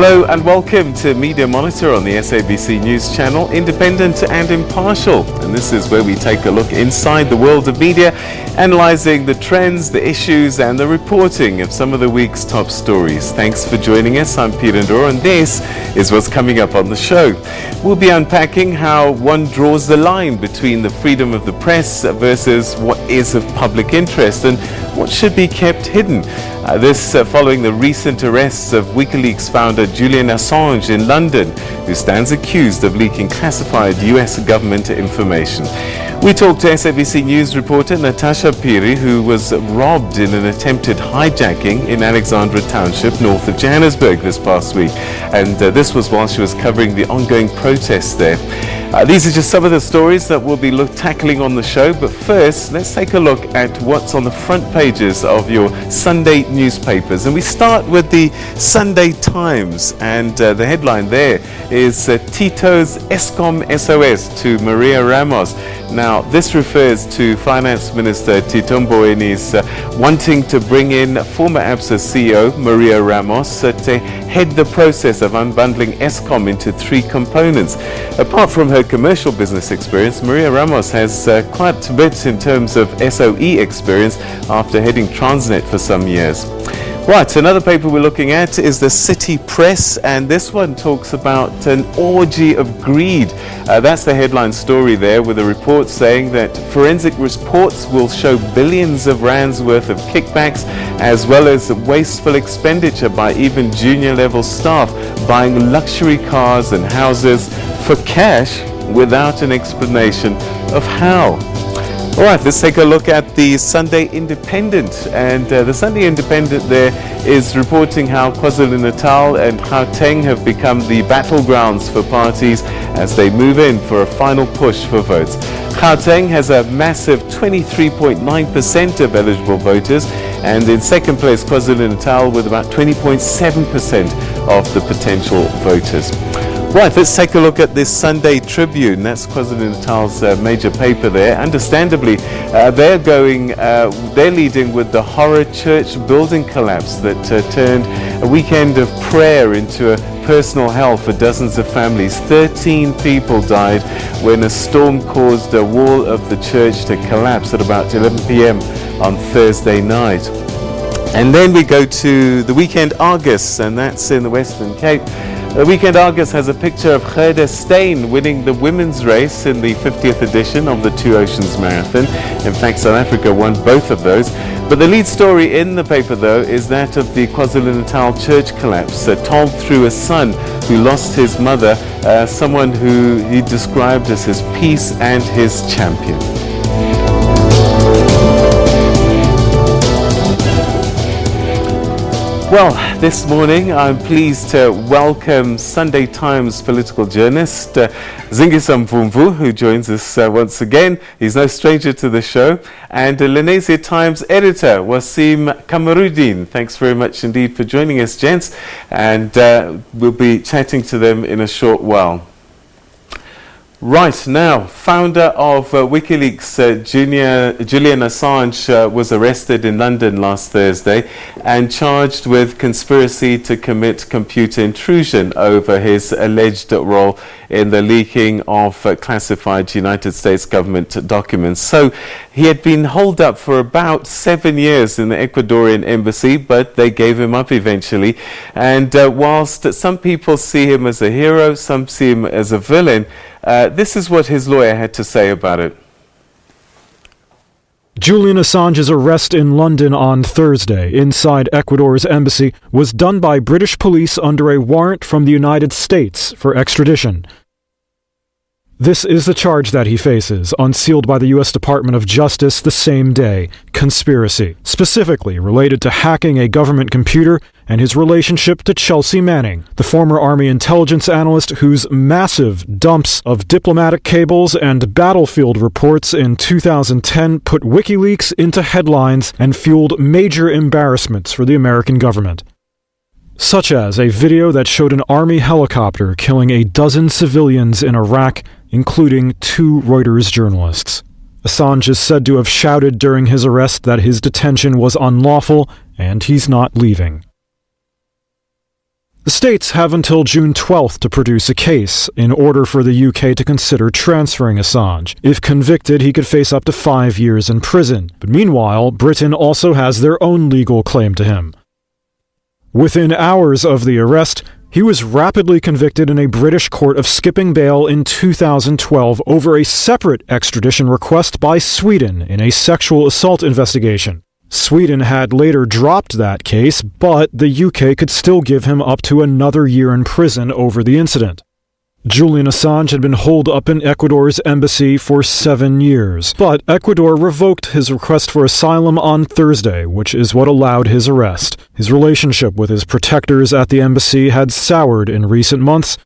Hello and welcome to Media Monitor on the SABC News Channel, independent and impartial. And this is where we take a look inside the world of media, analysing the trends, the issues and the reporting of some of the week's top stories. Thanks for joining us. I'm Peter Ndoro and this is what's coming up on the show. We'll be unpacking how one draws the line between the freedom of the press versus what is of public interest and what should be kept hidden. This following the recent arrests of Wikileaks founder Julian Assange in London, who stands accused of leaking classified US government information. We talked to SABC News reporter Natasha Phiri, who was robbed in an attempted hijacking in Alexandra Township, north of Johannesburg this past week. And this was while she was covering the ongoing protests there. These are just some of the stories that we'll be tackling on the show. But first, let's take a look at what's on the front pages of your Sunday newspapers. And we start with the Sunday Times. And the headline there is Tito's Eskom SOS to Maria Ramos. Now, this refers to Finance Minister Tito Mbowene's wanting to bring in former ABSA CEO Maria Ramos to head the process of unbundling Eskom into three components. Apart from her commercial business experience, Maria Ramos has quite a bit in terms of SOE experience after heading Transnet for some years. Right, another paper we're looking at is the City Press, and this one talks about an orgy of greed. That's the headline story there, with a report saying that forensic reports will show billions of rands worth of kickbacks, as well as wasteful expenditure by even junior level staff buying luxury cars and houses for cash without an explanation of how. All right, let's take a look at the Sunday Independent. And the Sunday Independent there is reporting how Kwazulu-Natal and Gauteng have become the battlegrounds for parties as they move in for a final push for votes. Gauteng has a massive 23.9% of eligible voters, and in second place Kwazulu-Natal with about 20.7% of the potential voters. Right, let's take a look at this Sunday Tribune. That's KwaZulu-Natal's major paper there. Understandably, they're leading with the horror church building collapse that turned a weekend of prayer into a personal hell for dozens of families. 13 people died when a storm caused a wall of the church to collapse at about 11 p.m. on Thursday night. And then we go to the Weekend Argus, and that's in the Western Cape. The Weekend Argus has a picture of Gerda Steyn winning the women's race in the 50th edition of the Two Oceans Marathon. In fact, South Africa won both of those. But the lead story in the paper, though, is that of the KwaZulu-Natal church collapse, told through a son who lost his mother, someone who he described as his peace and his champion. Well, this morning I'm pleased to welcome Sunday Times political journalist Zingisa Mvumvu, who joins us once again. He's no stranger to the show. And Lenasia Times editor Wasim Kamarudin. Thanks very much indeed for joining us, gents. And we'll be chatting to them in a short while. Right, now, founder of Wikileaks, Julian Assange, was arrested in London last Thursday and charged with conspiracy to commit computer intrusion over his alleged role in the leaking of classified United States government documents. So he had been holed up for about 7 years in the Ecuadorian embassy, but they gave him up eventually. And whilst some people see him as a hero, some see him as a villain, this is what his lawyer had to say about it. Julian Assange's arrest in London on Thursday inside Ecuador's embassy was done by British police under a warrant from the United States for extradition. This is the charge that he faces, unsealed by the U.S. Department of Justice the same day: conspiracy, specifically related to hacking a government computer and his relationship to Chelsea Manning, the former Army intelligence analyst whose massive dumps of diplomatic cables and battlefield reports in 2010 put WikiLeaks into headlines and fueled major embarrassments for the American government. Such as a video that showed an Army helicopter killing a dozen civilians in Iraq, including 2 Reuters journalists. Assange is said to have shouted during his arrest that his detention was unlawful and he's not leaving. The states have until June 12th to produce a case in order for the UK to consider transferring Assange. If convicted, he could face up to 5 years in prison. But meanwhile, Britain also has their own legal claim to him. Within hours of the arrest, he was rapidly convicted in a British court of skipping bail in 2012 over a separate extradition request by Sweden in a sexual assault investigation. Sweden had later dropped that case, but the UK could still give him up to another year in prison over the incident. Julian Assange had been holed up in Ecuador's embassy for 7 years, but Ecuador revoked his request for asylum on Thursday, which is what allowed his arrest. His relationship with his protectors at the embassy had soured in recent months,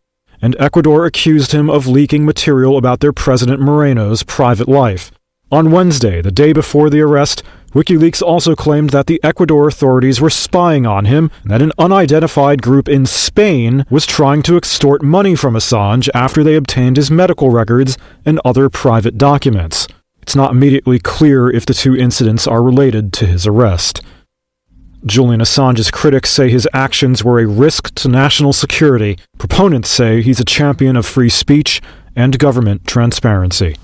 and Ecuador accused him of leaking material about their President Moreno's private life. On Wednesday, the day before the arrest, Wikileaks also claimed that the Ecuador authorities were spying on him and that an unidentified group in Spain was trying to extort money from Assange after they obtained his medical records and other private documents. It's not immediately clear if the two incidents are related to his arrest. Julian Assange's critics say his actions were a risk to national security. Proponents say he's a champion of free speech and government transparency.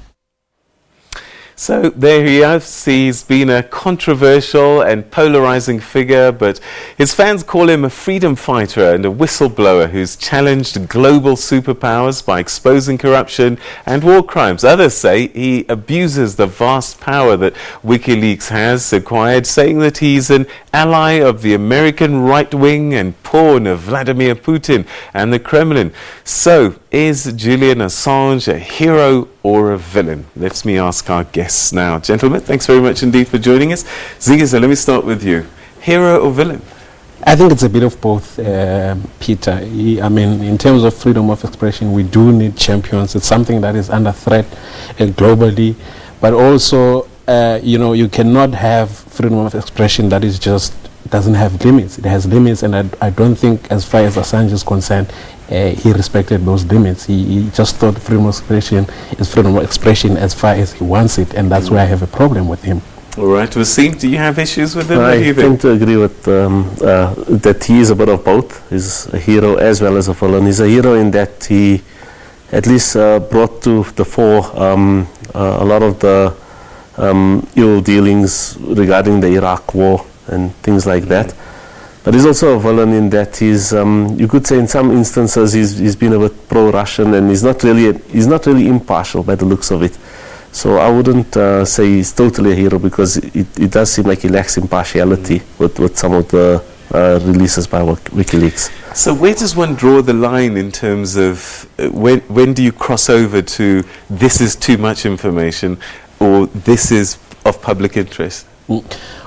So there he is. He's been a controversial and polarizing figure, but his fans call him a freedom fighter and a whistleblower who's challenged global superpowers by exposing corruption and war crimes. Others say he abuses the vast power that Wikileaks has acquired, saying that he's an ally of the American right wing and pawn of Vladimir Putin and the Kremlin. So, is Julian Assange a hero or a villain? Let me ask our guests now. Gentlemen, thanks very much indeed for joining us. Zigiza, let me start with you. Hero or villain? I think it's a bit of both, Peter. I mean, in terms of freedom of expression, we do need champions. It's something that is under threat globally. But also, you cannot have freedom of expression that is just doesn't have limits. It has limits, and I don't think, as far as Assange is concerned, he respected those limits. He just thought freedom of expression is freedom of expression as far as he wants it, and that's why I have a problem with him. All right, Wasim, do you have issues with him? I tend to agree with that he is a bit of both. He's a hero as well as a villain. He's a hero in that he at least brought to the fore a lot of the ill dealings regarding the Iraq war and things like that. But he's also a villain in that he's, you could say in some instances he's been a bit pro-Russian, and he's not really impartial by the looks of it. So I wouldn't say he's totally a hero, because it does seem like he lacks impartiality with some of the releases by WikiLeaks. So where does one draw the line in terms of when do you cross over to this is too much information or this is of public interest?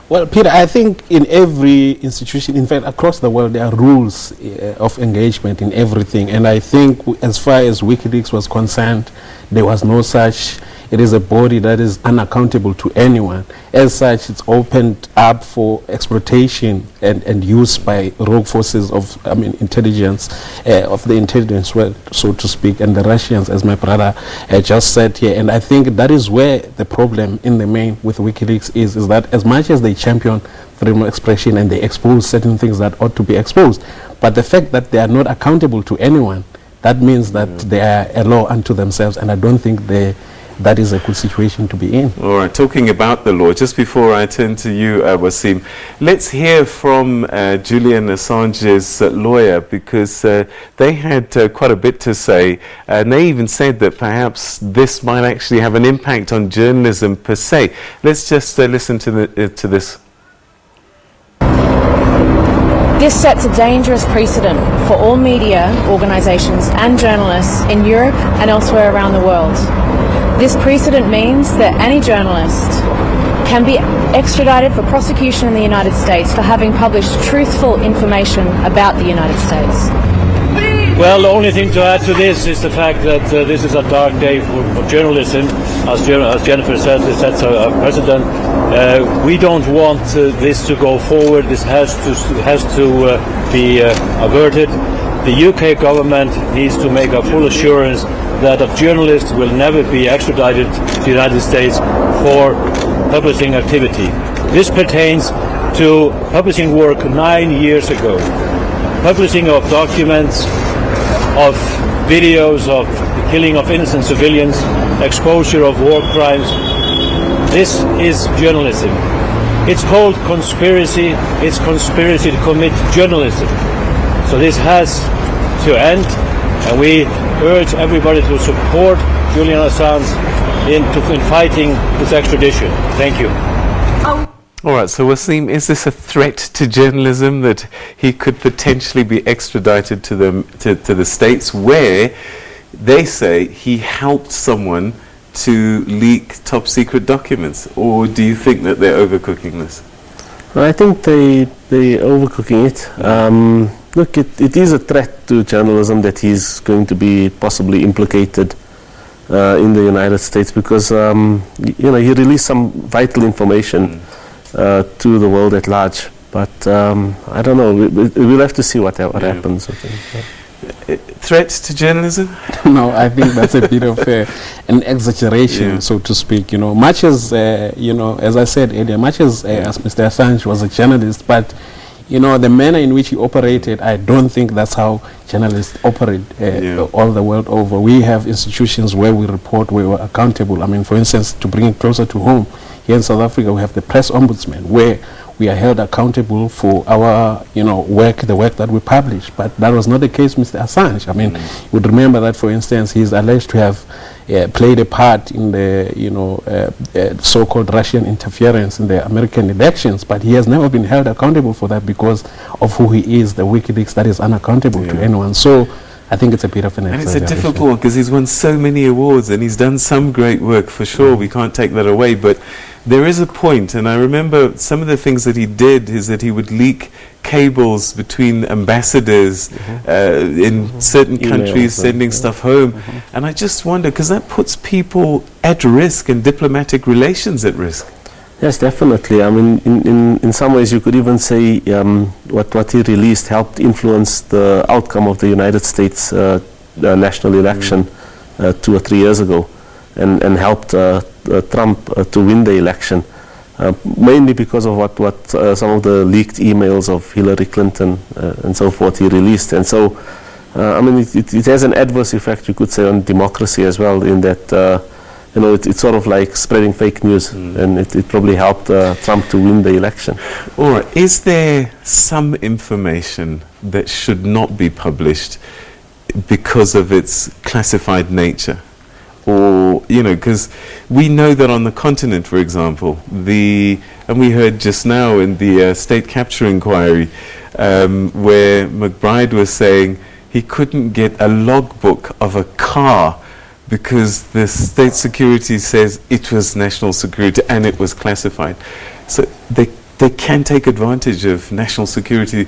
Well, Peter, I think in every institution, in fact, across the world, there are rules of engagement in everything. And I think as far as WikiLeaks was concerned, there was no such. It is a body that is unaccountable to anyone. As such, it's opened up for exploitation and use by rogue forces of, intelligence, of the intelligence world, so to speak, and the Russians, as my brother just said here. And I think that is where the problem in the main with WikiLeaks is that as much as they champion freedom of expression and they expose certain things that ought to be exposed, but the fact that they are not accountable to anyone, that means that they are a law unto themselves, and I don't think that is a good situation to be in. All right, talking about the law, just before I turn to you, Wasim, let's hear from Julian Assange's lawyer, because they had quite a bit to say, and they even said that perhaps this might actually have an impact on journalism per se. Let's just listen to this. This sets a dangerous precedent for all media organisations and journalists in Europe and elsewhere around the world. This precedent means that any journalist can be extradited for prosecution in the United States for having published truthful information about the United States. Well, the only thing to add to this is the fact that this is a dark day for journalism. As Jennifer said, this sets a precedent. We don't want this to go forward. This has to be averted. The UK government needs to make a full assurance that a journalist will never be extradited to the United States for publishing activity. This pertains to publishing work 9 years ago. publishing of documents, of videos of the killing of innocent civilians, exposure of war crimes. This is journalism. It's called conspiracy. It's conspiracy to commit journalism. So this has to end, and we urge everybody to support Julian Assange in fighting this extradition. Thank you. All right, so Wasim, is this a threat to journalism that he could potentially be extradited to the States, where they say he helped someone to leak top secret documents? Or do you think that they're overcooking this? Well, I think they're overcooking it. Look, it is a threat to journalism that he's going to be possibly implicated in the United States, because he released some vital information to the world at large. But I don't know. We'll have to see what happens. Threats to journalism? No, I think that's a bit of an exaggeration, so to speak. Much as as I said earlier, much as Mr. Assange was a journalist, but the manner in which he operated, I don't think that's how journalists operate all the world over. We have institutions where we report, where we're accountable. I mean, for instance, to bring it closer to home, here in South Africa, we have the press ombudsman, where we are held accountable for our, work, the work that we publish. But that was not the case, Mr. Assange. I mean, you would remember that, for instance, he's alleged to have played a part in the, so-called Russian interference in the American elections, but he has never been held accountable for that because of who he is, the Wikileaks that is unaccountable to anyone. So I think it's a bit of an exaggeration. And it's a difficult one, because he's won so many awards and he's done some great work, for sure. We can't take that away, but there is a point, and I remember some of the things that he did is that he would leak cables between ambassadors in certain countries, sending stuff home. And I just wonder, because that puts people at risk and diplomatic relations at risk. Yes, definitely. I mean, in some ways you could even say what he released helped influence the outcome of the United States national election 2 or 3 years ago, and helped Trump to win the election, mainly because of what some of the leaked emails of Hillary Clinton and so forth he released. And so, I mean, it has an adverse effect, you could say, on democracy as well, in that it's sort of like spreading fake news, and it probably helped Trump to win the election. All right. Is there some information that should not be published because of its classified nature? Or, because we know that on the continent, for example, and we heard just now in the state capture inquiry, where McBride was saying he couldn't get a logbook of a car because the state security says it was national security and it was classified. So they can take advantage of national security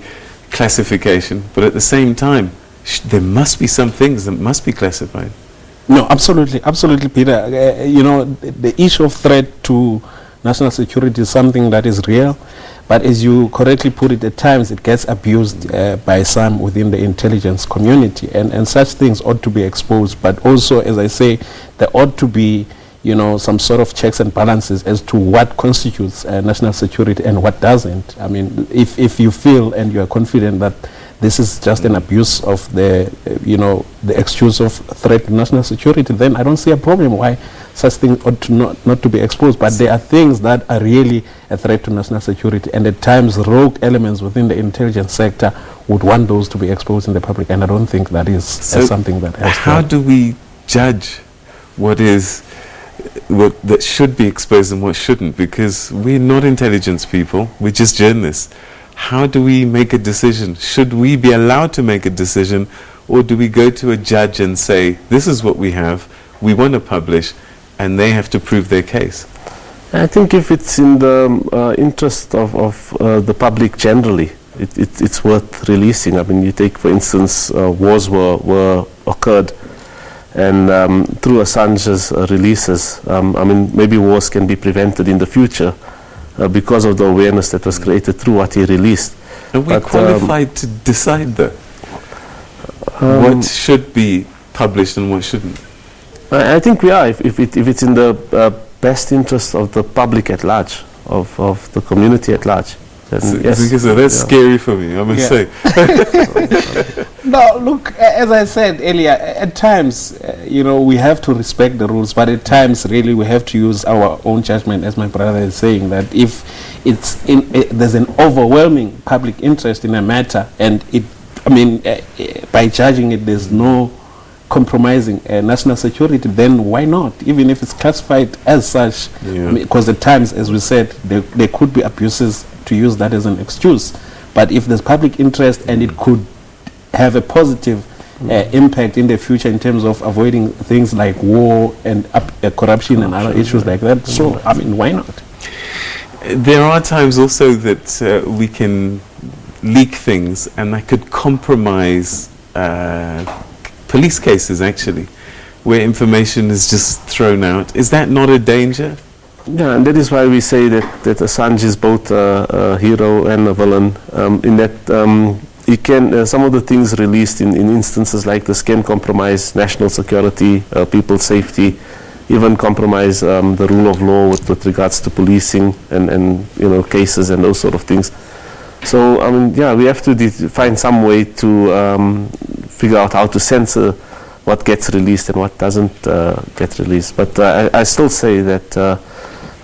classification, but at the same time, there must be some things that must be classified. No, absolutely, Peter. The issue of threat to national security is something that is real, but as you correctly put it, at times it gets abused by some within the intelligence community, and such things ought to be exposed. But also, as I say, there ought to be some sort of checks and balances as to what constitutes national security and what doesn't. I mean, if you feel and you are confident that this is just an abuse of the excuse of threat to national security, then I don't see a problem why such things ought to not to be exposed. But there are things that are really a threat to national security, and at times rogue elements within the intelligence sector would want those to be exposed in the public, and I don't think that is something that has how do we judge what that should be exposed and what shouldn't? Because we're not intelligence people, we're just journalists. How do we make a decision? Should we be allowed to make a decision, or do we go to a judge and say, this is what we have, we want to publish, and they have to prove their case? I think if it's in the interest of the public generally, it's worth releasing. I mean, you take, for instance, wars were occurred, and through Assange's releases, I mean, maybe wars can be prevented in the future, because of the awareness that was created through what he released. Are we qualified to decide that? What should be published and what shouldn't? I think we are, if it's in the best interest of the public at large, of the community at large. And yes, Because that's scary for me, I must say. No, look, as I said earlier, at times, we have to respect the rules, but at times, really, we have to use our own judgment, as my brother is saying, that if there's an overwhelming public interest in a matter, and by judging it, there's no compromising national security, then why not? Even if it's classified as such, because at times, as we said, there could be abuses, to use that as an excuse. But if there's public interest and it could have a positive impact in the future in terms of avoiding things like war and corruption and other issues like that, so, why not? There are times also that we can leak things and that could compromise police cases, actually, where information is just thrown out. Is that not a danger? Yeah, and that is why we say that Assange is both a hero and a villain, in that he can, some of the things released in instances like this can compromise national security, people's safety, even compromise the rule of law with regards to policing and cases and those sort of things. So, we have to find some way to figure out how to censor what gets released and what doesn't get released. But I still say that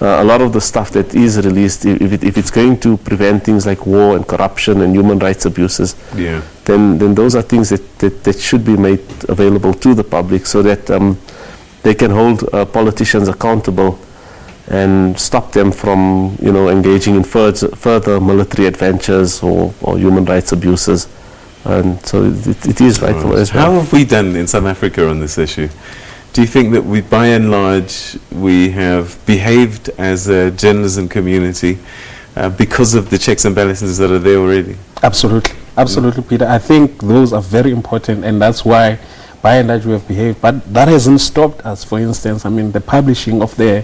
a lot of the stuff that is released, if it's going to prevent things like war and corruption and human rights abuses, then those are things that should be made available to the public, so that they can hold politicians accountable and stop them from engaging in further military adventures or human rights abuses. And so it is vital as well. How have we done in South Africa on this issue? Do you think that we, by and large, we have behaved as a journalism community because of the checks and balances that are there already? Absolutely, Peter. I think those are very important, and that's why, by and large, we have behaved. But that hasn't stopped us. For instance, the publishing of the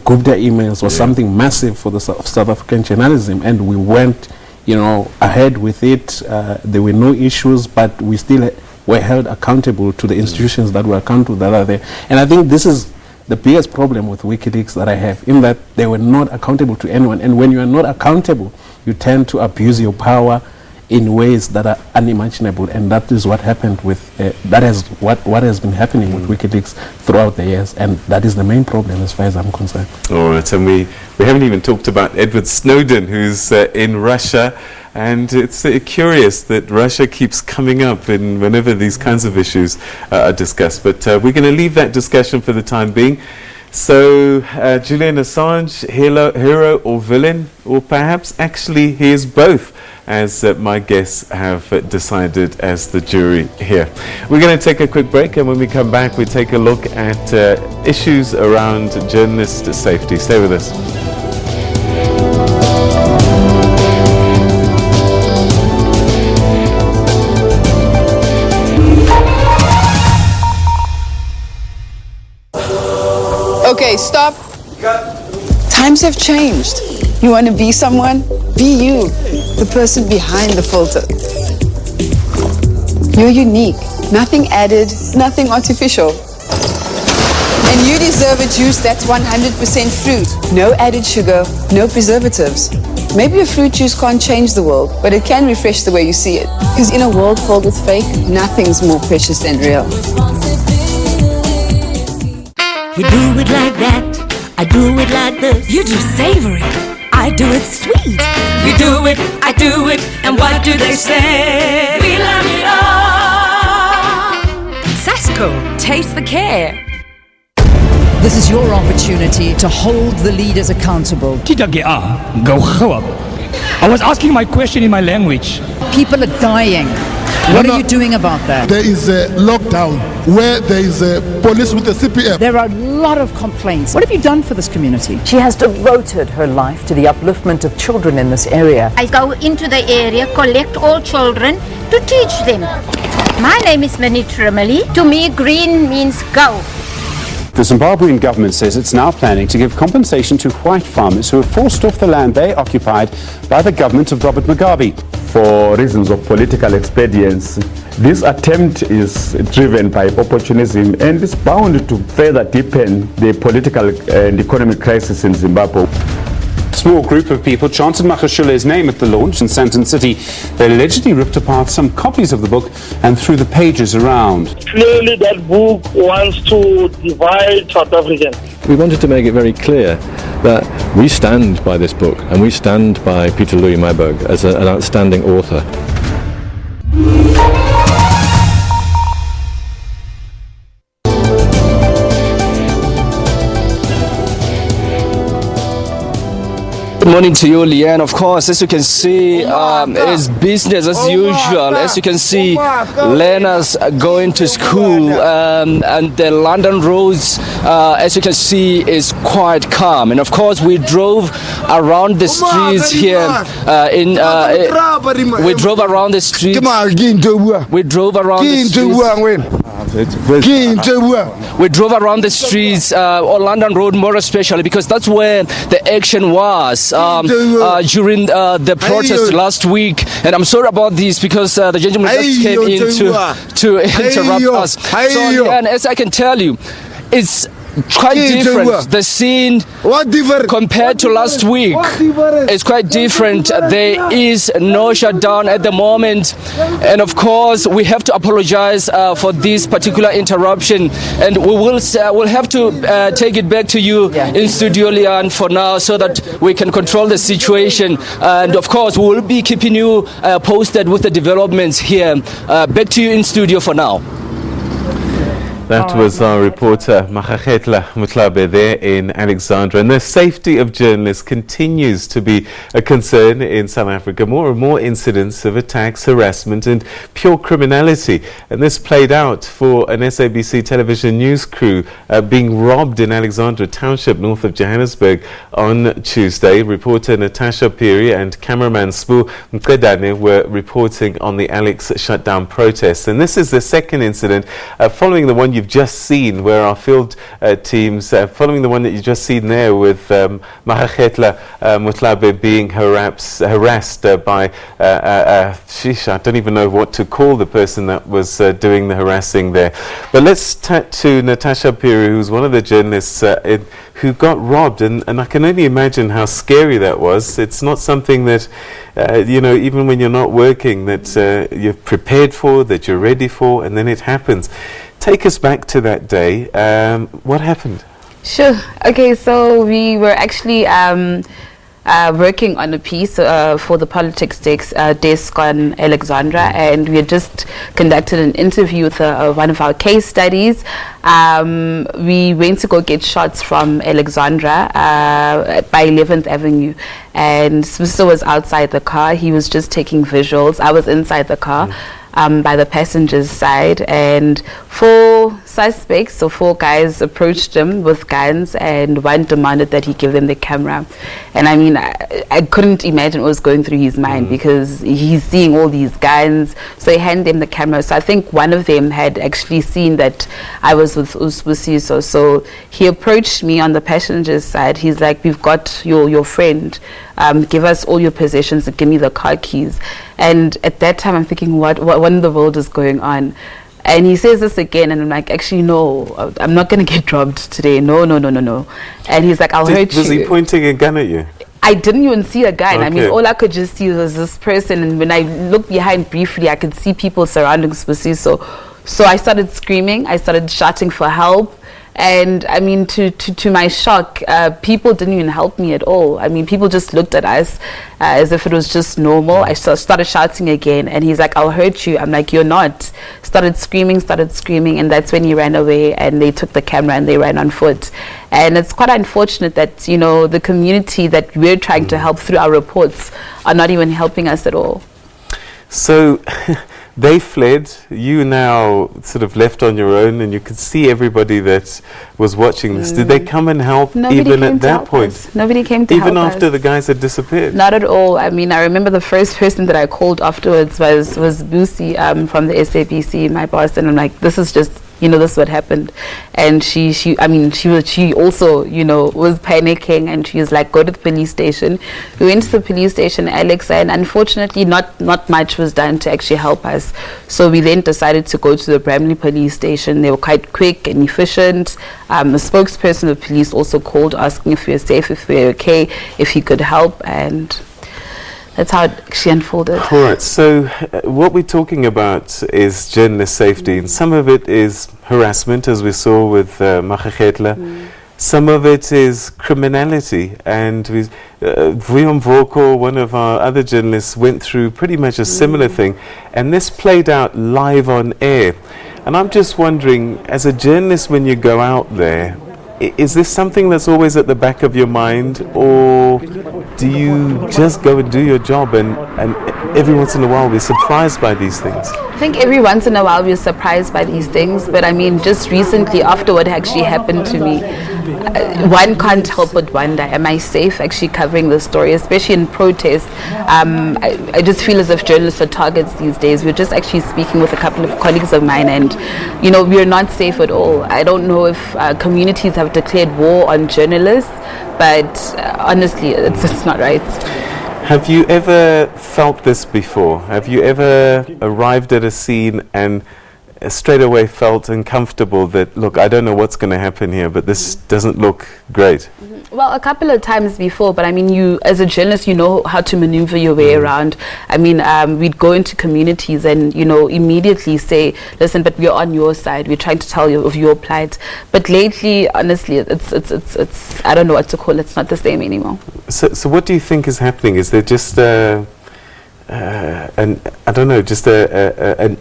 Gupta emails was something massive for the South African journalism, and we went, ahead with it. There were no issues, but we still were held accountable to the institutions that were accountable that are there. And I think this is the biggest problem with WikiLeaks that I have, in that they were not accountable to anyone. And when you are not accountable, you tend to abuse your power in ways that are unimaginable. And that is what happened with, what has been happening with WikiLeaks throughout the years. And that is the main problem as far as I'm concerned. All right, and we haven't even talked about Edward Snowden, who's in Russia. And it's curious that Russia keeps coming up whenever these kinds of issues are discussed. But we're going to leave that discussion for the time being. So, Julian Assange, hero or villain, or perhaps actually he is both, as my guests have decided as the jury here. We're going to take a quick break, and when we come back, we take a look at issues around journalist safety. Stay with us. Okay, stop. Times have changed. You want to be someone? Be you, the person behind the filter. You're unique. Nothing added, nothing artificial. And you deserve a juice that's 100% fruit. No added sugar, no preservatives. Maybe a fruit juice can't change the world, but it can refresh the way you see it. Because in a world filled with fake, nothing's more precious than real. You do it like that, I do it like this. You do savory, I do it sweet. You do it, I do it, and what do they say? We love it all. Sasco, taste the care. This is your opportunity to hold the leaders accountable. I was asking my question in my language. People are dying. What are you doing about that? There is a lockdown where there is a police with a CPF. There are a lot of complaints. What have you done for this community? She has devoted her life to the upliftment of children in this area. I go into the area, collect all children to teach them. My name is Manitra Mali. To me, green means go. The Zimbabwean government says it's now planning to give compensation to white farmers who were forced off the land they occupied by the government of Robert Mugabe. For reasons of political expedience, this attempt is driven by opportunism and is bound to further deepen the political and economic crisis in Zimbabwe. Small group of people chanted Makashule's name at the launch in Sandton City. They allegedly ripped apart some copies of the book and threw the pages around. Clearly that book wants to divide South Africans. We wanted to make it very clear that we stand by this book and we stand by Peter Ndoro as an outstanding author. Good morning to you, Leanne. Of course, as you can see, it's business as usual. As you can see, learners going to school, and the London roads, as you can see, is quite calm. And of course, we drove around the streets here. We drove around the streets. We drove around the streets. We drove around the streets on London Road, more especially because that's where the action was during the protest last week. And I'm sorry about this because the gentleman just came in to interrupt us. So, and as I can tell you, it's quite different. The scene compared to last week is quite different. There is no shutdown at the moment, and of course we have to apologize for this particular interruption, and we'll have to take it back to you in studio, Leanne, for now, so that we can control the situation. And of course we will be keeping you posted with the developments here. Back to you in studio for now. That was our reporter Makashetla Mutlabe there in Alexandra. And the safety of journalists continues to be a concern in South Africa. More and more incidents of attacks, harassment and pure criminality. And this played out for an SABC television news crew being robbed in Alexandra Township, north of Johannesburg, on Tuesday. Reporter Natasha Phiri and cameraman Sbu Mqedane were reporting on the Alex shutdown protests. And this is the second incident following the one you've just seen, where our field teams, following the one that you just seen there with Makashetla Mutlabe being harassed by, I don't even know what to call the person that was doing the harassing there. But let's chat to Natasha Phiri, who's one of the journalists who got robbed, and I can only imagine how scary that was. It's not something that, even when you're not working, that you're prepared for, that you're ready for, and then it happens. Take us back to that day. What happened? Sure. Okay, so we were actually working on a piece for the politics desk on Alexandra, and we had just conducted an interview with one of our case studies. We went to go get shots from Alexandra by 11th Avenue, and Swisso was outside the car. He was just taking visuals. I was inside the car. By the passenger's side, and 4 suspects, so 4 guys, approached him with guns, and one demanded that he give them the camera. And I mean, I couldn't imagine what was going through his mind, because he's seeing all these guns. So he handed them the camera. So I think one of them had actually seen that I was with Usbusiso. So he approached me on the passenger's side. He's like, "We've got your friend. Give us all your possessions and give me the car keys." And at that time I'm thinking, what in the world is going on? And he says this again, and I'm like, actually no, I'm not going to get robbed today. No. And he's like, I'll hurt you. Was he pointing a gun at you? I didn't even see a gun. Okay. I mean, all I could just see was this person, and when I looked behind briefly, I could see people surrounding Spusiso. So I started screaming, I started shouting for help. And I mean, to my shock, people didn't even help me at all. I mean, people just looked at us as if it was just normal. I started shouting again, and he's like, "I'll hurt you." I'm like, "You're not." Started screaming, and that's when he ran away, and they took the camera and they ran on foot. And it's quite unfortunate that, the community that we're trying to help through our reports are not even helping us at all. So they fled, you now sort of left on your own, and you could see everybody that was watching this. Did they come and help? Nobody even came at to that help point? us. Nobody came to help us. Even after the guys had disappeared? Not at all. I mean, I remember the first person that I called afterwards was Busi from the SABC, my boss, and I'm like, this is just this is what happened. And she also, was panicking, and she was like, go to the police station. We went to the police station, Alex, and unfortunately not much was done to actually help us. So we then decided to go to the Bramley police station. They were quite quick and efficient. The spokesperson of the police also called asking if we were safe, if we were okay, if he could help, and that's how it actually unfolded. All right, so what we're talking about is journalist safety, and some of it is harassment, as we saw with Makgakgetla. Some of it is criminality, and Vuyo Mvoko, one of our other journalists, went through pretty much a similar thing, and this played out live on air. And I'm just wondering, as a journalist, when you go out there, is this something that's always at the back of your mind, or do you just go and do your job and every once in a while be surprised by these things? I think every once in a while we're surprised by these things, but I mean, just recently, after what actually happened to me, one can't help but wonder, am I safe actually covering the story, especially in protests? I just feel as if journalists are targets these days. We're just actually speaking with a couple of colleagues of mine, and we're not safe at all. I don't know if communities have declared war on journalists, but honestly, it's not right. Have you ever felt this before? Have you ever arrived at a scene and straight away felt uncomfortable that, look, I don't know what's going to happen here, but this doesn't look great? Well, a couple of times before, but I mean, you as a journalist, you know how to maneuver your way around. I mean, we'd go into communities and, immediately say, listen, but we're on your side. We're trying to tell you of your plight. But lately, honestly, it's I don't know what to call it. It's not the same anymore. So what do you think is happening? Is there just an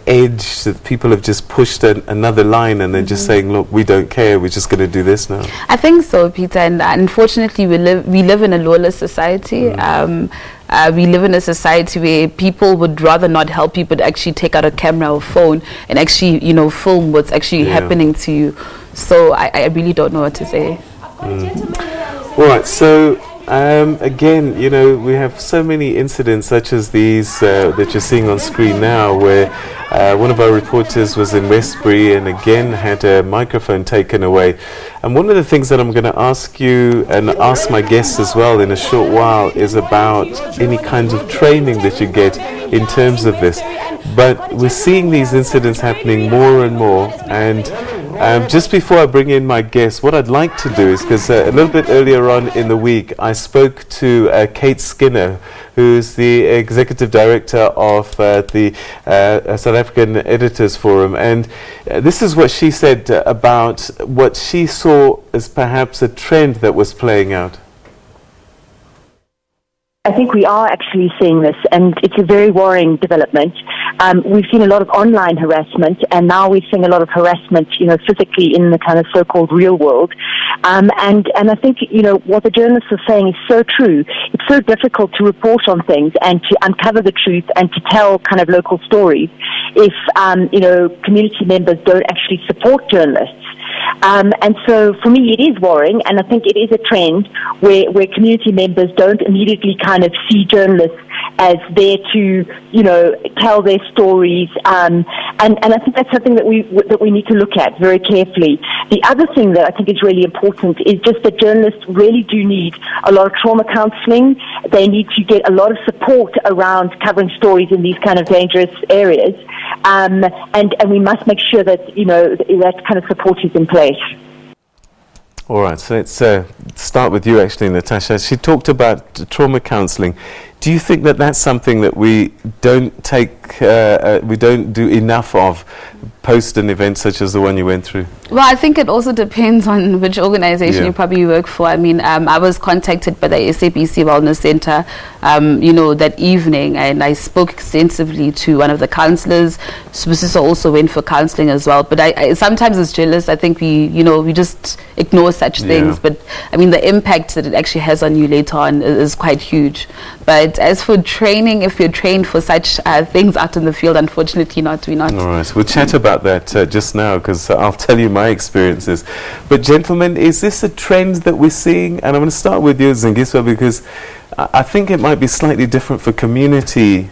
edge that people have just pushed another line, and they're just saying, look, we don't care, we're just going to do this now? I think so, Peter, and unfortunately we live in a lawless society. We live in a society where people would rather not help you but actually take out a camera or phone and actually film what's actually happening to you. So I really don't know what to say. All right, so again, we have so many incidents such as these that you're seeing on screen now, where one of our reporters was in Westbury and again had a microphone taken away. And one of the things that I'm going to ask you and ask my guests as well in a short while is about any kinds of training that you get in terms of this. But we're seeing these incidents happening more and more, and just before I bring in my guest, what I'd like to do is, because a little bit earlier on in the week, I spoke to Kate Skinner, who's the Executive Director of the South African Editors Forum, and this is what she said about what she saw as perhaps a trend that was playing out. I think we are actually seeing this, and it's a very worrying development. We've seen a lot of online harassment, and now we're seeing a lot of harassment, physically in the kind of so-called real world. And I think, what the journalists are saying is so true. It's so difficult to report on things and to uncover the truth and to tell kind of local stories if, community members don't actually support journalists. And so for me it is worrying, and I think it is a trend where community members don't immediately kind of see journalists as there to, tell their stories. And I think that's something that we need to look at very carefully. The other thing that I think is really important is just that journalists really do need a lot of trauma counseling. They need to get a lot of support around covering stories in these kind of dangerous areas. And we must make sure that, that kind of support is in place. All right, so let's start with you actually, Natasha. She talked about trauma counselling. Do you think that that's something that we don't do enough of post an event such as the one you went through? Well, I think it also depends on which organization you probably work for. I mean, I was contacted by the SABC Wellness Center, that evening, and I spoke extensively to one of the counselors. Subsisa also went for counseling as well. But I sometimes as journalists, I think we just ignore such things. But I mean, the impact that it actually has on you later on is quite huge. But as for training, if you're trained for such things out in the field, unfortunately not, we're not. All right, we'll chat about that just now, because I'll tell you my experiences. But gentlemen, is this a trend that we're seeing? And I'm going to start with you, Zingiswa, because I think it might be slightly different for community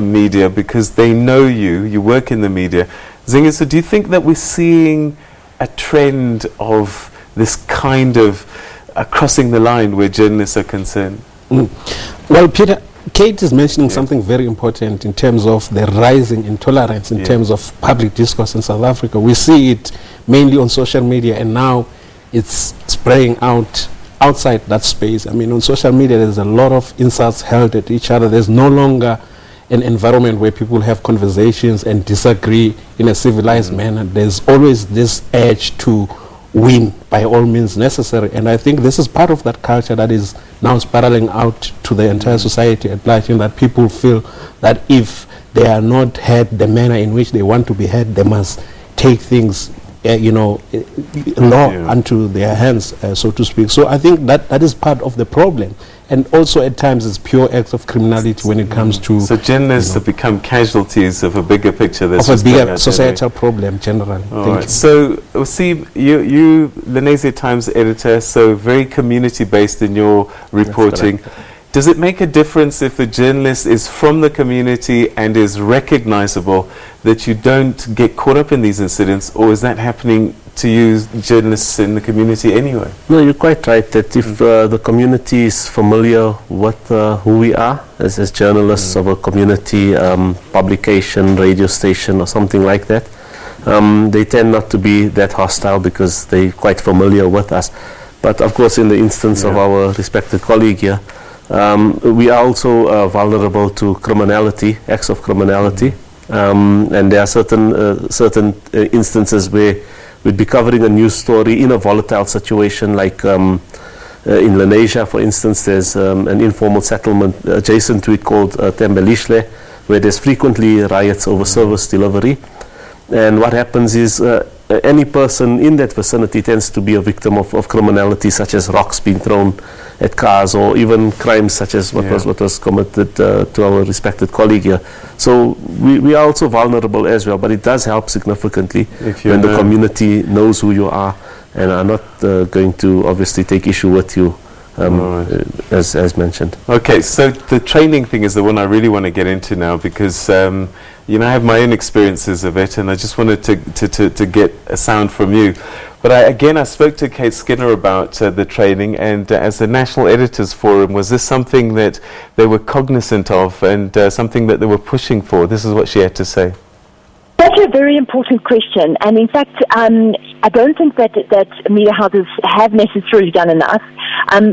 media, because they know you work in the media. Zingisa, do you think that we're seeing a trend of this kind of crossing the line where journalists are concerned? Well, Peter, Kate is mentioning something very important in terms of the rising intolerance in terms of public discourse in South Africa. We see it mainly on social media, and now it's spraying out outside that space. I mean, on social media, there's a lot of insults hurled at each other. There's no longer an environment where people have conversations and disagree in a civilized manner. There's always this urge to win by all means necessary, and I think this is part of that culture that is now spiraling out to the entire society at large, in that people feel that if they are not heard the manner in which they want to be heard, they must take things law unto their hands, so to speak. So I think that is part of the problem, and also at times it's pure acts of criminality when it comes to... So journalists have become casualties of a bigger picture. Of a bigger societal problem generally. Thank you. So, see, you Lenasia Times editor, so very community-based in your reporting. Does it make a difference if the journalist is from the community and is recognizable, that you don't get caught up in these incidents, or is that happening to you journalists in the community anyway? No, you're quite right that if the community is familiar with who we are as journalists of a community publication, radio station or something like that, they tend not to be that hostile because they're quite familiar with us. But of course, in the instance of our respected colleague here, we are also vulnerable to criminality, acts of criminality, and there are certain instances where we'd be covering a news story in a volatile situation, like in Lenasia, for instance. There's an informal settlement adjacent to it called Tembelishle, where there's frequently riots over service delivery. And what happens is any person in that vicinity tends to be a victim of criminality, such as rocks being thrown at cars, or even crimes such as what was committed to our respected colleague here. So we are also vulnerable as well, but it does help significantly when the community knows who you are and are not going to obviously take issue with you, as mentioned. Okay, so the training thing is the one I really want to get into now, because I have my own experiences of it, and I just wanted to get a sound from you. But I spoke to Kate Skinner about the training, and as the National Editors Forum, was this something that they were cognizant of and something that they were pushing for? This is what she had to say. That's a very important question, and in fact, I don't think that media houses have necessarily done enough. As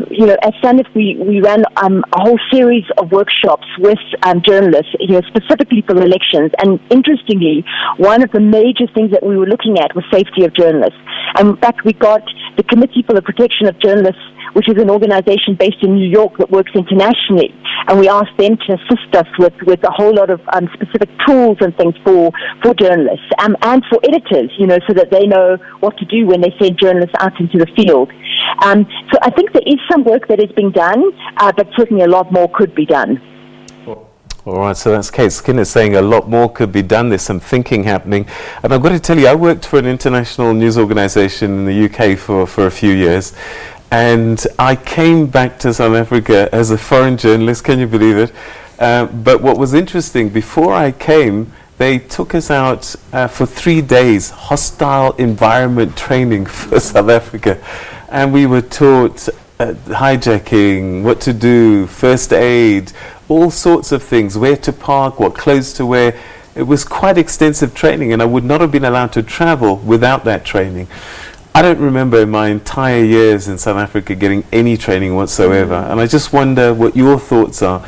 SANIF, we ran a whole series of workshops with journalists, specifically for elections. And interestingly, one of the major things that we were looking at was safety of journalists. And in fact, we got the Committee for the Protection of Journalists, which is an organization based in New York that works internationally. And we asked them to assist us with a whole lot of specific tools and things for journalists and for editors, so that they know what to do when they send journalists out into the field. So I think there is some work that is being done, but certainly a lot more could be done. All right, so that's Kate Skinner saying a lot more could be done. There's some thinking happening. And I've got to tell you, I worked for an international news organization in the UK for a few years. And I came back to South Africa as a foreign journalist, can you believe it? But what was interesting, before I came, they took us out for 3 days, hostile environment training for South Africa. And we were taught hijacking, what to do, first aid, all sorts of things, where to park, what clothes to wear. It was quite extensive training, and I would not have been allowed to travel without that training. I don't remember in my entire years in South Africa getting any training whatsoever, and I just wonder what your thoughts are.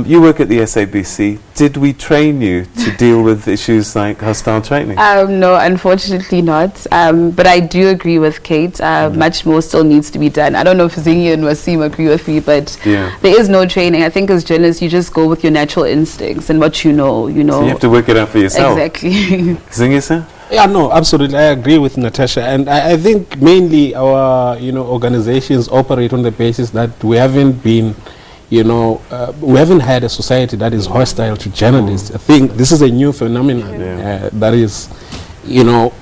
You work at the SABC. Did we train you to deal with issues like hostile training? No, unfortunately not. But I do agree with Kate. Much more still needs to be done. I don't know if Zingi and Wasim agree with me, but there is no training. I think as journalists, you just go with your natural instincts and what you know. So you have to work it out for yourself. Exactly. Zingi, sir? Yeah, no, absolutely. I agree with Natasha. And I think mainly our, organizations operate on the basis that we haven't been... we haven't had a society that is hostile to journalists. I think this is a new phenomenon that is,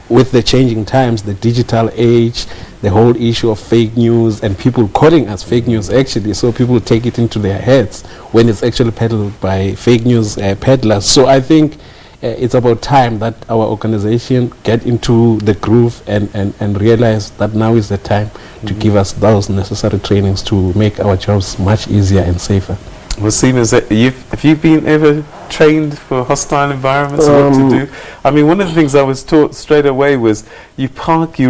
with the changing times, the digital age, the whole issue of fake news and people calling us fake news actually, so people take it into their heads when it's actually peddled by fake news peddlers. So I think it's about time that our organization get into the groove and realize that now is the time to give us those necessary trainings to make our jobs much easier and safer. Well, Seamus, have you been ever trained for hostile environments, what to do? I mean, one of the things I was taught straight away was you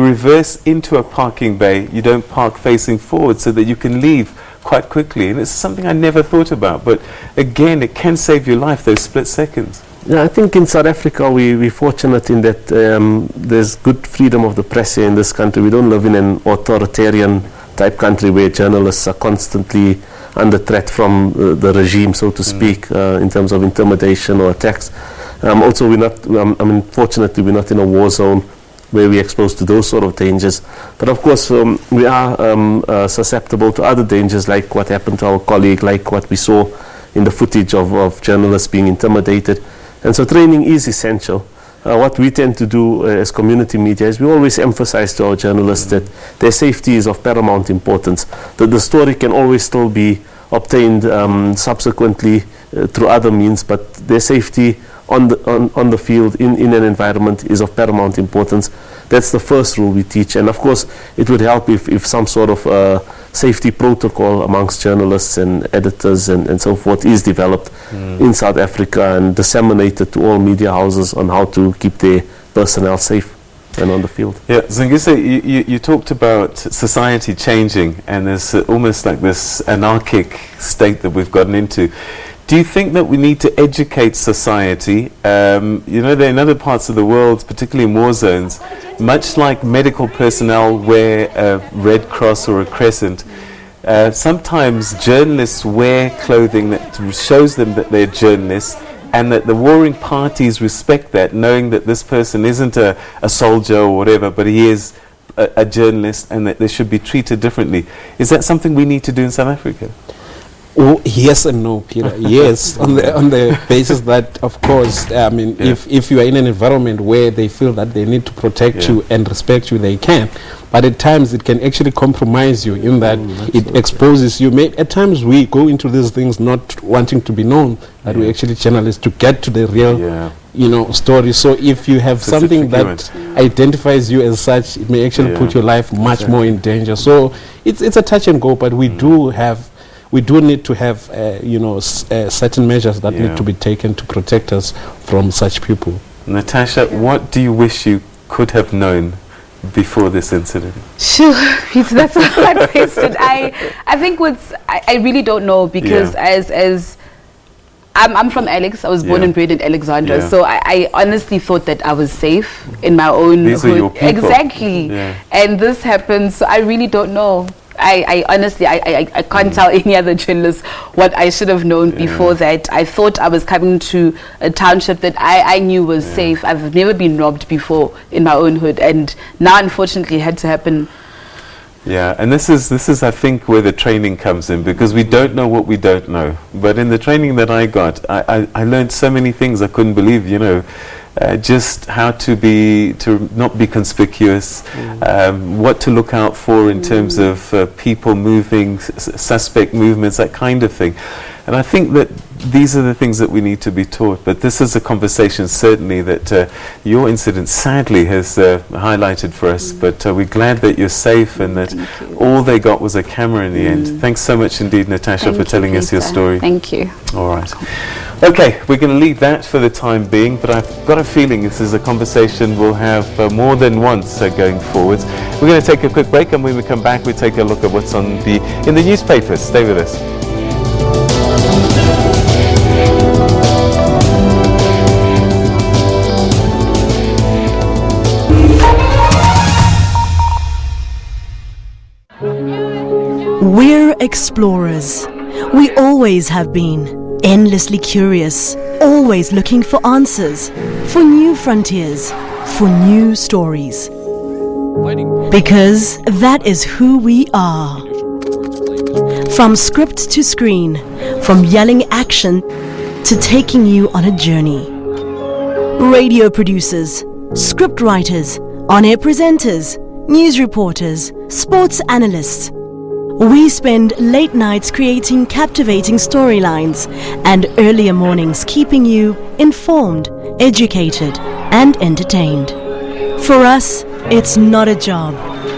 reverse into a parking bay, you don't park facing forward so that you can leave quite quickly. And it's something I never thought about, but again, it can save your life, those split seconds. Yeah, I think in South Africa we're fortunate in that there's good freedom of the press here in this country. We don't live in an authoritarian type country where journalists are constantly under threat from the regime, so to speak, in terms of intimidation or attacks. Also, we're not, fortunately, we're not in a war zone where we're exposed to those sort of dangers. But of course, we are susceptible to other dangers, like what happened to our colleague, like what we saw in the footage of journalists being intimidated. And so training is essential. What we tend to do as community media is we always emphasize to our journalists that their safety is of paramount importance, that the story can always still be obtained subsequently through other means, but their safety on the field, in an environment, is of paramount importance. That's the first rule we teach. And of course, it would help if some sort of safety protocol amongst journalists and editors and so forth is developed in South Africa and disseminated to all media houses on how to keep their personnel safe and on the field. Yeah, Zingisa, you talked about society changing and there's almost like this anarchic state that we've gotten into. Do you think that we need to educate society? You know, in other parts of the world, particularly in war zones, much like medical personnel wear a Red Cross or a crescent, sometimes journalists wear clothing that shows them that they're journalists, and that the warring parties respect that, knowing that this person isn't a soldier or whatever, but he is a journalist, and that they should be treated differently. Is that something we need to do in South Africa? Oh, yes and no, Peter. Yes, on the basis that, of course, I mean, if you are in an environment where they feel that they need to protect you and respect you, they can. But at times it can actually compromise you in that it exposes you. At times we go into these things not wanting to be known that we're actually journalists to get to the real story. So if you have something that identifies you as such, it may actually put your life much more in danger. So it's a touch and go, but we do need to have certain measures that need to be taken to protect us from such people. Natasha, what do you wish you could have known before this incident? Sure, Peter, that's a hard question. I think I really don't know, because as I'm from Alex. I was born and bred in Alexandra, so I honestly thought that I was safe in my own These hood. Are your people. Exactly. And this happened, so I really don't know. I honestly can't tell any other journalist what I should have known before that. I thought I was coming to a township that I knew was safe. I've never been robbed before in my own hood, and now unfortunately it had to happen. Yeah, and this is I think where the training comes in, because we don't know what we don't know. But in the training that I got, I learned so many things I couldn't believe, just how to not be conspicuous, what to look out for in terms of people moving, suspect movements, that kind of thing. And I think that these are the things that we need to be taught. But this is a conversation certainly that your incident sadly has highlighted for us. But we're glad that you're safe and that all they got was a camera in the end. Thanks so much indeed, Natasha, for telling us your story. Thank you. All right. Okay, we're going to leave that for the time being, but I've got a feeling this is a conversation we'll have more than once going forwards. We're going to take a quick break, and when we come back, we'll take a look at what's in the newspapers. Stay with us. We're explorers. We always have been. Endlessly curious, always looking for answers, for new frontiers, for new stories. Because that is who we are. From script to screen, from yelling action to taking you on a journey. Radio producers, script writers, on-air presenters, news reporters, sports analysts. We spend late nights creating captivating storylines and earlier mornings keeping you informed, educated, and entertained. For us, it's not a job,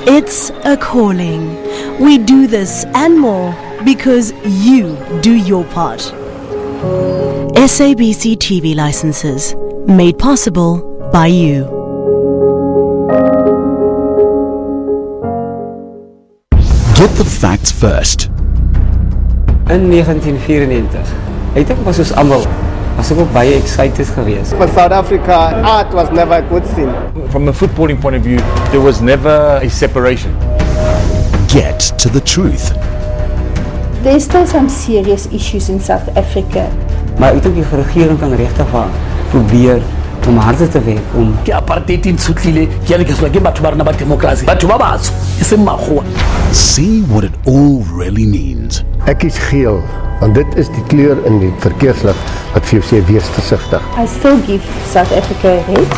it's a calling. We do this and more because you do your part. SABC TV licenses, made possible by you. Get the facts first. In 1994, ek dink was ons almal was ek ook baie excited geweest. For South Africa, art was never a good thing. From a footballing point of view, there was never a separation. Get to the truth. There's still some serious issues in South Africa. Maar ek dink die regering kan regtig probeer om harder te werk om die apartheid in Sutlile ke batho ba rena ba democracy batho ba batsho e seng makgowa. See what it all really means. Ek is geel, want dit is die kleur in die verkeerslig wat vir jou sê wees versigtig. I still give South Africa a hate.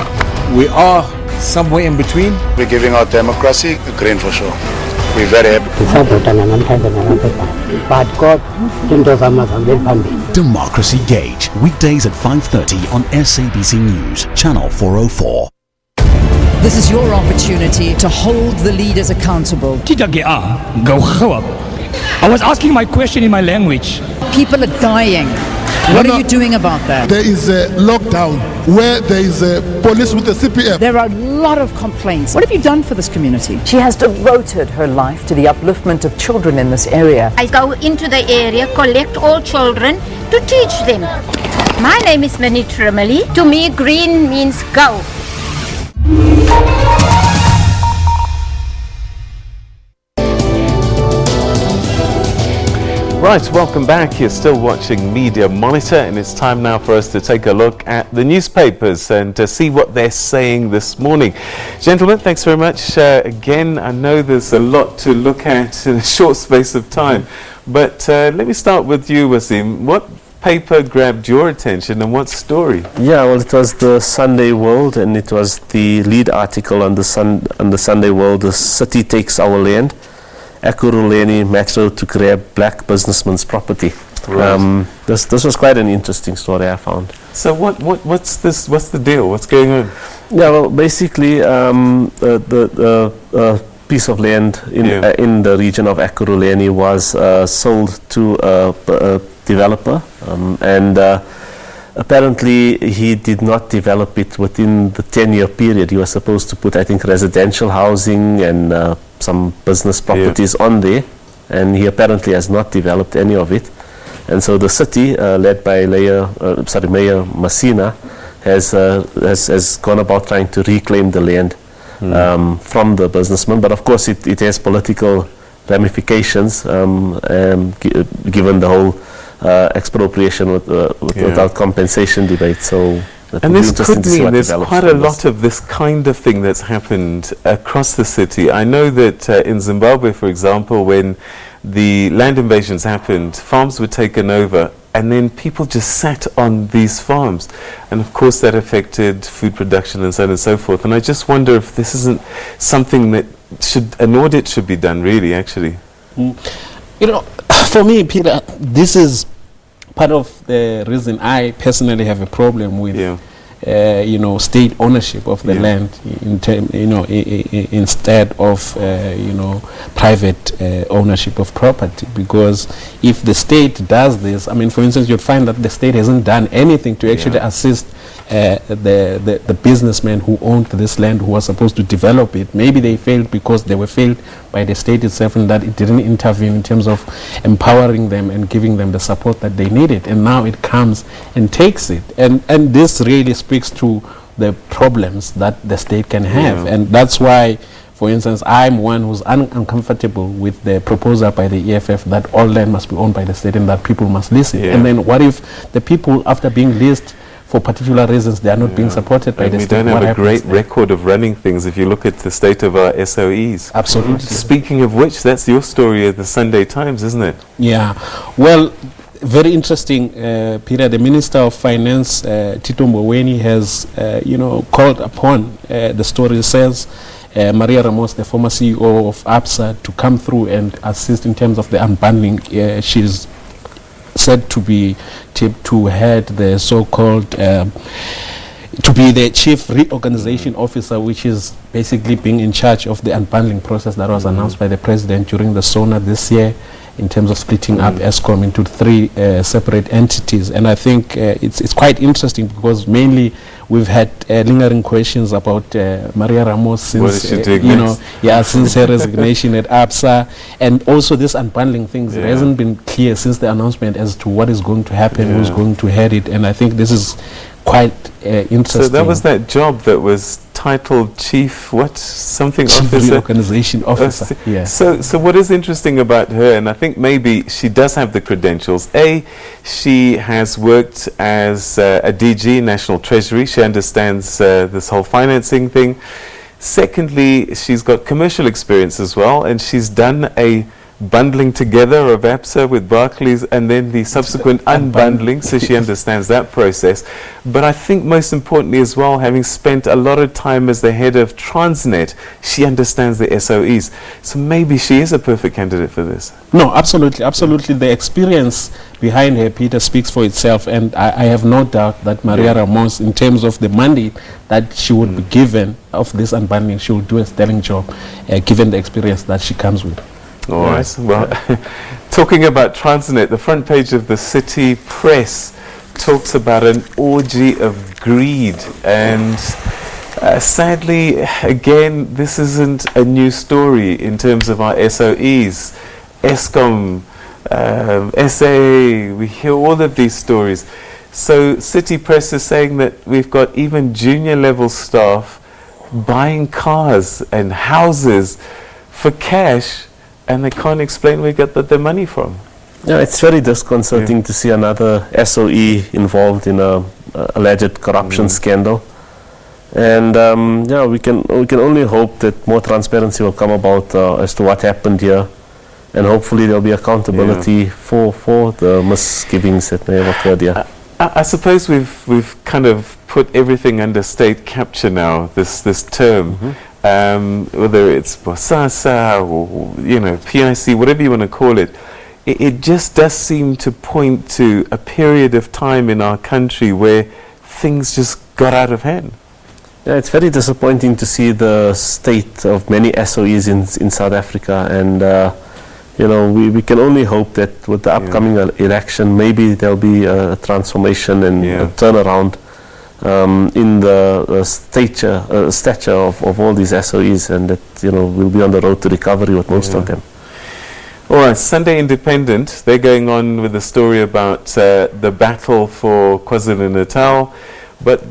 We are somewhere in between. We're giving our democracy a green for sure. We're very happy. Democracy Gauge, weekdays at 5:30 on SABC News Channel 404. This is your opportunity to hold the leaders accountable. I was asking my question in my language. People are dying. What are you doing about that? There is a lockdown where there is a police with a CPF. There are a lot of complaints. What have you done for this community? She has devoted her life to the upliftment of children in this area. I go into the area, collect all children to teach them. My name is Manitramali. To me, green means go. Right, welcome back. You're still watching Media Monitor, and it's time now for us to take a look at the newspapers and to see what they're saying this morning. Gentlemen, thanks very much. Again, I know there's a lot to look at in a short space of time, but let me start with you, Wasim. What paper grabbed your attention and what story? Yeah, well, it was the Sunday World, and it was the lead article on the Sunday World, "The City Takes Our Land. Ekurhuleni Metro to grab black businessman's property." Right. This was quite an interesting story, I found. So what's this? What's the deal? What's going on? Yeah, well, basically, the piece of land in the region of Ekurhuleni was sold to a developer, and apparently he did not develop it within the 10-year period. He was supposed to put, I think, residential housing and some business properties on there, and he apparently has not developed any of it. And so the city, led by Mayor Masina, has gone about trying to reclaim the land from the businessman. But of course, it has political ramifications, given the whole expropriation without compensation debate. So. And this could mean there's quite a lot of this kind of thing that's happened across the city. I know that in Zimbabwe, for example, when the land invasions happened, farms were taken over and then people just sat on these farms. And of course that affected food production and so on and so forth. And I just wonder if this isn't something that an audit should be done, really, actually. You know, for me, Peter, this is part of the reason I personally have a problem with, state ownership of the land instead of, private ownership of property. Because if the state does this, I mean, for instance, you'd find that the state hasn't done anything to actually assist the businessmen who owned this land, who was supposed to develop it. Maybe they failed because they were failed by the state itself, and that it didn't intervene in terms of empowering them and giving them the support that they needed. And now it comes and takes it. And this really speaks to the problems that the state can have. And that's why, for instance, I'm one who's uncomfortable with the proposal by the EFF that all land must be owned by the state and that people must lease it. And then what if the people, after being leased for particular reasons, they are not being supported by the state? We don't have a great record of running things if you look at the state of our SOEs. Absolutely. Speaking of which, that's your story at the Sunday Times, isn't it? Yeah. Well, very interesting, Peter. The Minister of Finance, Tito Mboweni, has, called upon, the story says, Maria Ramos, the former CEO of ABSA, to come through and assist in terms of the unbundling. She's said to be tipped to head the so-called to be the chief reorganization officer, which is basically being in charge of the unbundling process that was announced by the president during the SONA this year, in terms of splitting up ESCOM into 3 separate entities. And I think it's quite interesting, because mainly we've had lingering questions about Maria Ramos since since her resignation at ABSA, and also this unbundling things. It hasn't been clear since the announcement as to what is going to happen, who's going to head it, and I think this is quite interesting. So that was that job that was titled Chief Officer? Reorganization Officer. Yeah. So what is interesting about her, and I think maybe she does have the credentials. A, she has worked as a DG, National Treasury. She understands this whole financing thing. Secondly, she's got commercial experience as well, and she's done a bundling together of ABSA with Barclays and then the subsequent unbundling, so she understands that process. But I think most importantly as well, having spent a lot of time as the head of Transnet, she understands the SOEs. So maybe she is a perfect candidate for this. No, absolutely. The experience behind her, Peter, speaks for itself, and I have no doubt that Maria Ramos, in terms of the mandate that she would be given of this unbundling, she will do a sterling job, given the experience that she comes with. All right. Well, talking about Transnet, the front page of the City Press talks about an orgy of greed, and sadly, again, this isn't a new story in terms of our SOEs. ESCOM, SA, we hear all of these stories. So City Press is saying that we've got even junior level staff buying cars and houses for cash, and they can't explain where they got their money from. Yeah, it's very disconcerting to see another SOE involved in a alleged corruption scandal. And we can only hope that more transparency will come about as to what happened here, and hopefully there'll be accountability for the misgivings that may have occurred here. I suppose we've kind of put everything under state capture now, this term. Whether it's Bosasa or PIC, whatever you want to call it, it just does seem to point to a period of time in our country where things just got out of hand. Yeah, it's very disappointing to see the state of many SOEs in South Africa, and we can only hope that with the upcoming election, maybe there'll be a transformation and a turnaround in the stature of all these SOEs, and that we'll be on the road to recovery with most of them. All right, Sunday Independent, they're going on with a story about the battle for KwaZulu-Natal, but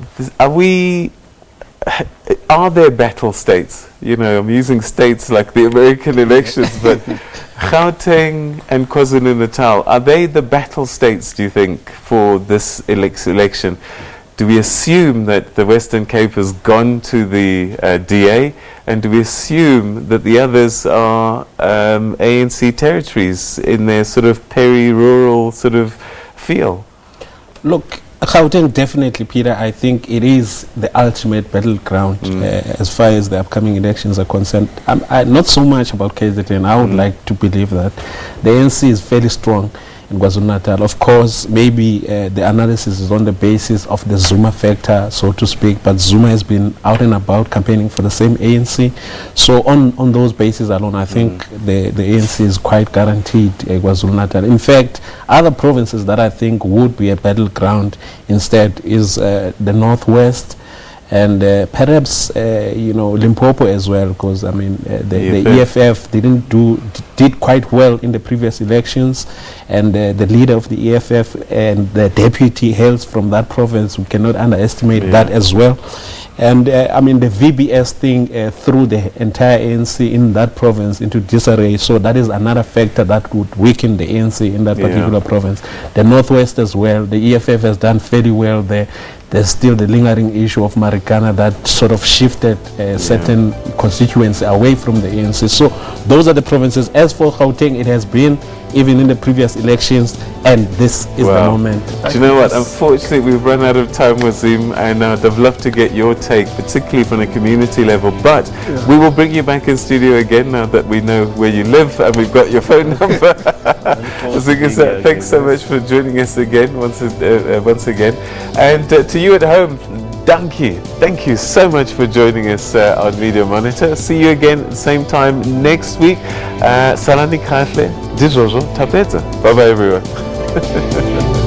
are there battle states? I'm using states like the American elections, but Gauteng and KwaZulu-Natal, are they the battle states, do you think, for this election? Do we assume that the Western Cape has gone to the DA, and do we assume that the others are ANC territories in their sort of peri-rural sort of feel? Look, Gauteng definitely, Peter, I think it is the ultimate battleground as far as the upcoming elections are concerned. Not so much about KZN. I would like to believe that the ANC is fairly strong in KwaZulu-Natal. Of course, maybe the analysis is on the basis of the Zuma factor, so to speak, but Zuma has been out and about campaigning for the same ANC. So on those bases alone, I think the ANC is quite guaranteed KwaZulu-Natal. In fact, other provinces that I think would be a battleground instead is the Northwest, and perhaps Limpopo as well, because the EFF did quite well in the previous elections, and the leader of the EFF and the deputy hails from that province. We cannot underestimate that as well. And the VBS thing threw the entire ANC in that province into disarray, so that is another factor that would weaken the ANC in that particular province. The Northwest as well, the EFF has done fairly well there. There's still the lingering issue of Marikana that sort of shifted certain constituency away from the ANC. So those are the provinces. As for Gauteng, it has been even in the previous elections, and this is the moment. Do you know what? Unfortunately, we've run out of time, Wazim, and I'd have loved to get your take, particularly from a community level. But we will bring you back in studio again now that we know where you live and we've got your phone number. Thanks so much for joining us again, once again. And to you at home, Thank you so much for joining us on Media Monitor. See you again at the same time next week. Salani Khatle, Dijojo Tapeta. Bye bye everyone.